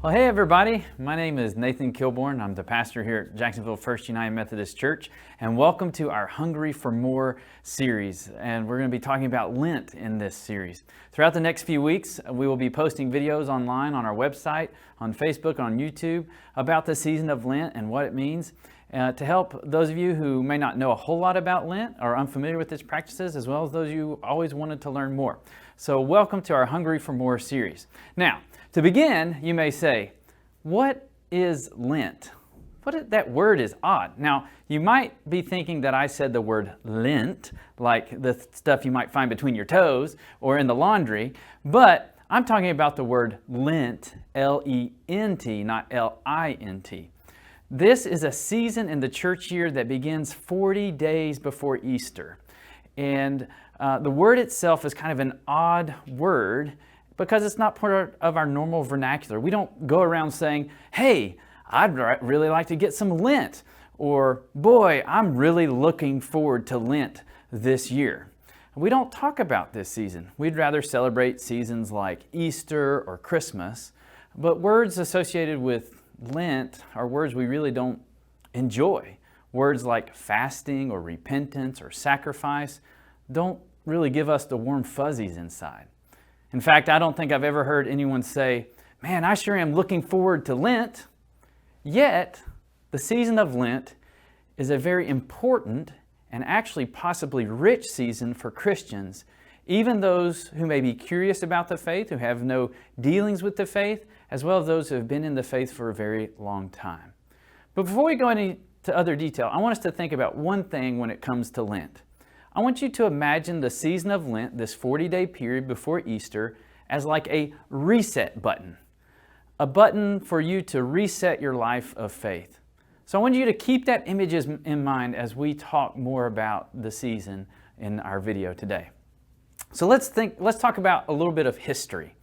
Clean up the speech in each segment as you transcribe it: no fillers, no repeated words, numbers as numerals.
Well, hey everybody, my name is Nathan Kilborn. I'm the pastor here at Jacksonville First United Methodist Church, and welcome to our Hungry for More series. And we're going to be talking about Lent in this series. Throughout the next few weeks, we will be posting videos online on our website, on Facebook, on YouTube, about the season of Lent and what it means. To help those of you who may not know a whole lot about Lent or are unfamiliar with its practices, as well as those of you who always wanted to learn more. So welcome to our Hungry for More series. Now, to begin, you may say, what is Lent? That word is odd. Now, you might be thinking that I said the word Lent, like the stuff you might find between your toes or in the laundry, but I'm talking about the word Lent, L-E-N-T, not L-I-N-T. This is a season in the church year that begins 40 days before Easter. And the word itself is kind of an odd word because it's not part of our normal vernacular. We don't go around saying, hey, I'd really like to get some Lent, or boy, I'm really looking forward to Lent this year. We don't talk about this season. We'd rather celebrate seasons like Easter or Christmas, but words associated with Lent are words we really don't enjoy. Words like fasting or repentance or sacrifice don't really give us the warm fuzzies inside. In fact, I don't think I've ever heard anyone say, man, I sure am looking forward to Lent. Yet, the season of Lent is a very important and actually possibly rich season for Christians, even those who may be curious about the faith, who have no dealings with the faith, as well as those who have been in the faith for a very long time. But before we go into other detail, I want us to think about one thing when it comes to Lent. I want you to imagine the season of Lent, this 40-day period before Easter, as like a reset button. A button for you to reset your life of faith. So I want you to keep that image in mind as we talk more about the season in our video today. So let's talk about a little bit of history.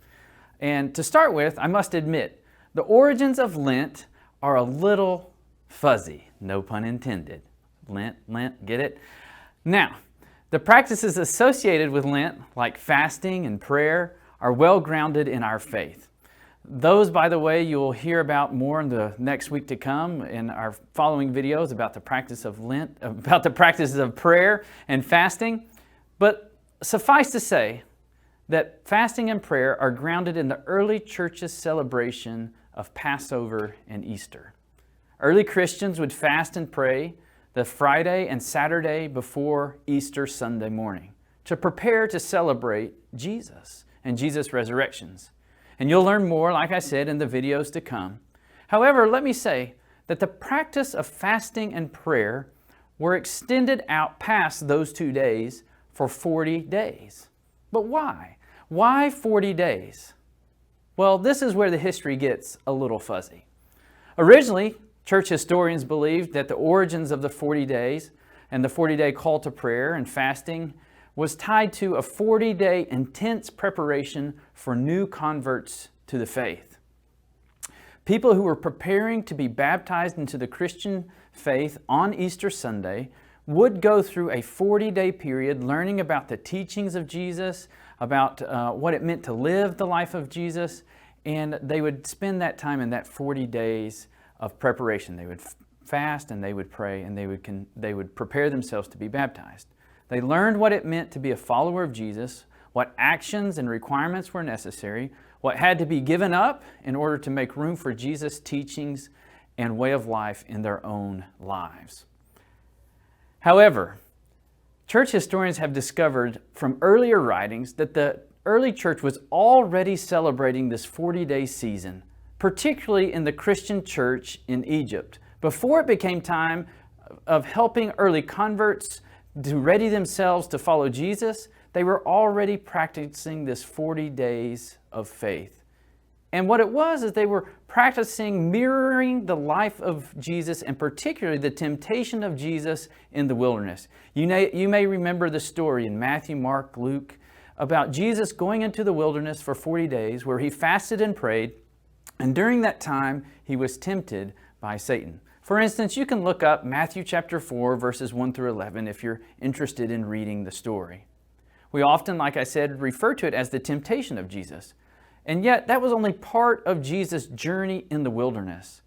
And to start with, I must admit, the origins of Lent are a little fuzzy, no pun intended. Lent, get it? Now, the practices associated with Lent, like fasting and prayer, are well grounded in our faith. Those, by the way, you'll hear about more in the next week to come in our following videos about the practice of Lent, about the practices of prayer and fasting. But suffice to say that fasting and prayer are grounded in the early church's celebration of Passover and Easter. Early Christians would fast and pray the Friday and Saturday before Easter Sunday morning to prepare to celebrate Jesus and Jesus' resurrections. And you'll learn more, like I said, in the videos to come. However, let me say that the practice of fasting and prayer were extended out past those 2 days for 40 days. But why? Why 40 days? Well, this is where the history gets a little fuzzy. Originally, church historians believed that the origins of the 40 days and the 40-day call to prayer and fasting was tied to a 40-day intense preparation for new converts to the faith. People who were preparing to be baptized into the Christian faith on Easter Sunday would go through a 40-day period learning about the teachings of Jesus, about what it meant to live the life of Jesus, and they would spend that time in that 40 days of preparation. They would fast and they would pray and they would prepare themselves to be baptized. They learned what it meant to be a follower of Jesus, what actions and requirements were necessary, what had to be given up in order to make room for Jesus' teachings and way of life in their own lives. However, church historians have discovered from earlier writings that the early church was already celebrating this 40-day season, particularly in the Christian church in Egypt. Before it became time of helping early converts to ready themselves to follow Jesus, they were already practicing this 40 days of faith. And what it was is they were practicing mirroring the life of Jesus, and particularly the temptation of Jesus in the wilderness. You may remember the story in Matthew, Mark, Luke about Jesus going into the wilderness for 40 days where he fasted and prayed, and during that time he was tempted by Satan. For instance, you can look up Matthew chapter 4, verses 1 through 11 if you're interested in reading the story. We often, like I said, refer to it as the temptation of Jesus. And yet, that was only part of Jesus' journey in the wilderness.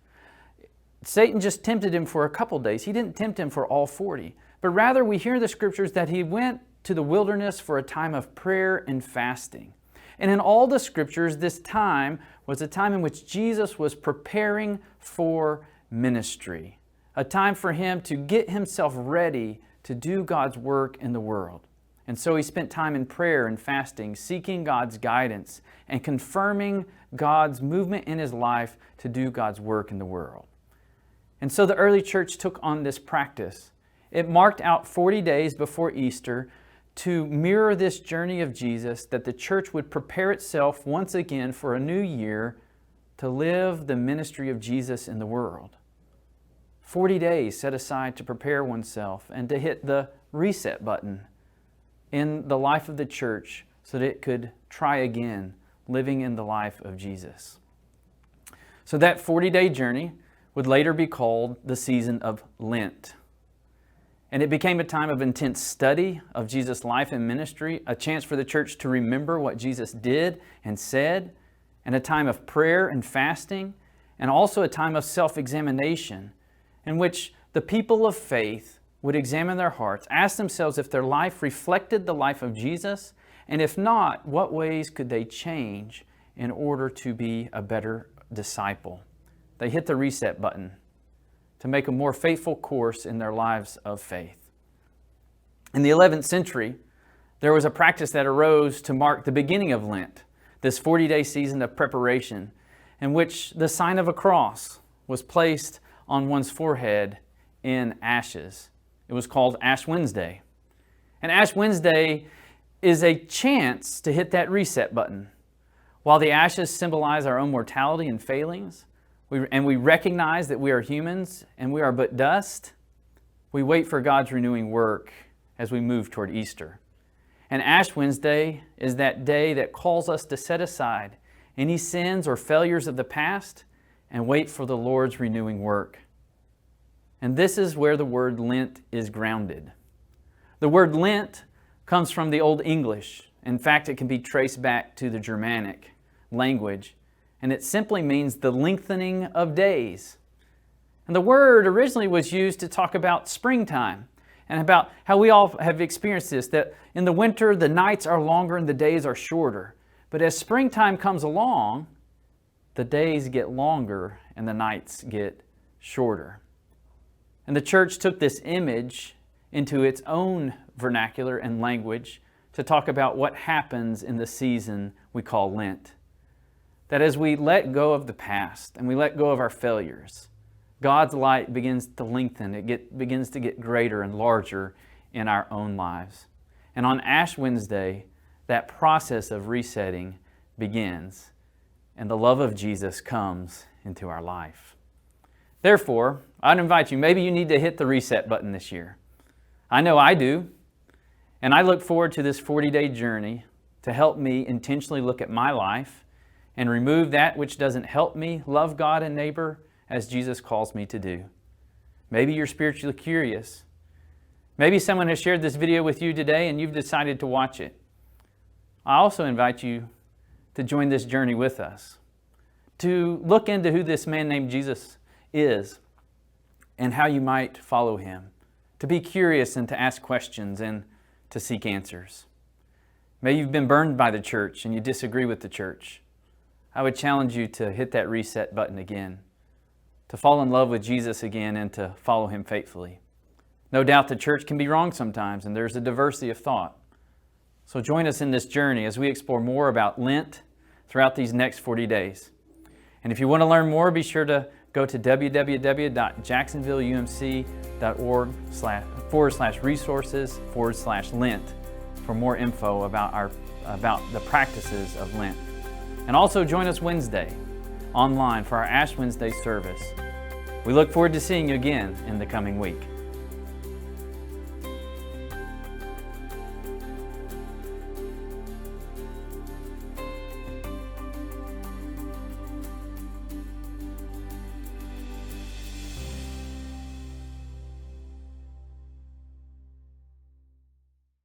Satan just tempted him for a couple days. He didn't tempt him for all 40. But rather, we hear in the scriptures that he went to the wilderness for a time of prayer and fasting. And in all the scriptures, this time was a time in which Jesus was preparing for ministry, a time for him to get himself ready to do God's work in the world. And so he spent time in prayer and fasting, seeking God's guidance and confirming God's movement in his life to do God's work in the world. And so the early church took on this practice. It marked out 40 days before Easter to mirror this journey of Jesus, that the church would prepare itself once again for a new year to live the ministry of Jesus in the world. 40 days set aside to prepare oneself and to hit the reset button in the life of the church so that it could try again living in the life of Jesus. So that 40-day journey would later be called the season of Lent. And it became a time of intense study of Jesus' life and ministry, a chance for the church to remember what Jesus did and said, and a time of prayer and fasting, and also a time of self-examination in which the people of faith would examine their hearts, ask themselves if their life reflected the life of Jesus, and if not, what ways could they change in order to be a better disciple. They hit the reset button to make a more faithful course in their lives of faith. In the 11th century, there was a practice that arose to mark the beginning of Lent, this 40-day season of preparation, in which the sign of a cross was placed on one's forehead in ashes. It was called Ash Wednesday. And Ash Wednesday is a chance to hit that reset button. While the ashes symbolize our own mortality and failings, we recognize that we are humans and we are but dust, we wait for God's renewing work as we move toward Easter. And Ash Wednesday is that day that calls us to set aside any sins or failures of the past and wait for the Lord's renewing work. And this is where the word Lent is grounded. The word Lent comes from the Old English. In fact, it can be traced back to the Germanic language, and it simply means the lengthening of days. And the word originally was used to talk about springtime and about how we all have experienced this, that in the winter the nights are longer and the days are shorter. But as springtime comes along, the days get longer and the nights get shorter. And the church took this image into its own vernacular and language to talk about what happens in the season we call Lent. That as we let go of the past and we let go of our failures, God's light begins to lengthen. It begins to get greater and larger in our own lives. And on Ash Wednesday, that process of resetting begins, and the love of Jesus comes into our life. Therefore, I'd invite you, maybe you need to hit the reset button this year. I know I do. And I look forward to this 40-day journey to help me intentionally look at my life and remove that which doesn't help me love God and neighbor as Jesus calls me to do. Maybe you're spiritually curious. Maybe someone has shared this video with you today and you've decided to watch it. I also invite you to join this journey with us, to look into who this man named Jesus is and how you might follow him, to be curious and to ask questions and to seek answers. Maybe you've been burned by the church and you disagree with the church. I would challenge you to hit that reset button again, to fall in love with Jesus again and to follow him faithfully. No doubt the church can be wrong sometimes and there's a diversity of thought. So join us in this journey as we explore more about Lent throughout these next 40 days. And if you want to learn more, be sure to go to www.jacksonvilleumc.org/resources/Lent for more info about the practices of Lent. And also join us Wednesday online for our Ash Wednesday service. We look forward to seeing you again in the coming week.